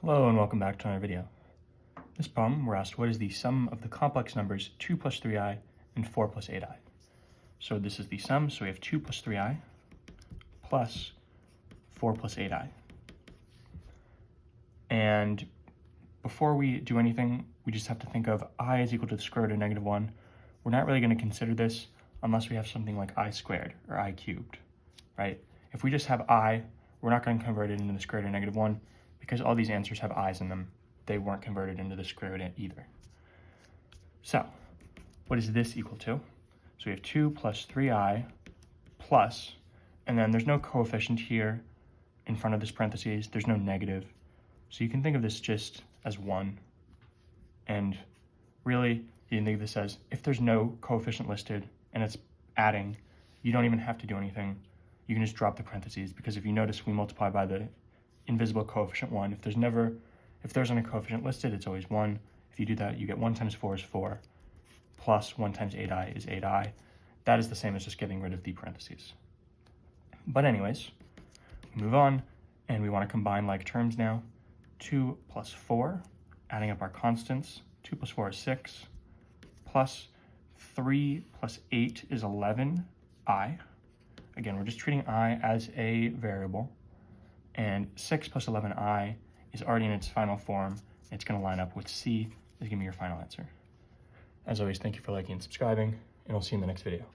Hello and welcome back to another video. This problem, we're asked what is the sum of the complex numbers 2 plus 3i and 4 plus 8i. So this is the sum, so we have 2 plus 3i plus 4 plus 8i. And before we do anything, we just have to think of I is equal to the square root of -1. We're not really going to consider this unless we have something like I squared or I cubed, right? If we just have I, we're not going to convert it into the square root of -1 because all these answers have i's in them. They weren't converted into the square root either. So what is this equal to? So we have 2 plus 3i plus, and then there's no coefficient here in front of this parentheses. There's no negative. So you can think of this just as 1. And really, you can think of this as if there's no coefficient listed and it's adding, you don't even have to do anything. You can just drop the parentheses because if you notice, we multiply by the invisible coefficient 1. If there's any coefficient listed, it's always 1. If you do that, you get 1 times 4 is 4, plus 1 times 8i is 8i. That is the same as just getting rid of the parentheses. But anyways, we move on, and we want to combine like terms now. 2 plus 4, adding up our constants. 2 plus 4 is 6, plus 3 plus 8 is 11i. Again, we're just treating I as a variable. And 6 plus 11i is already in its final form. It's going to line up with C is going to be your final answer. As always, thank you for liking and subscribing, and I'll see you in the next video.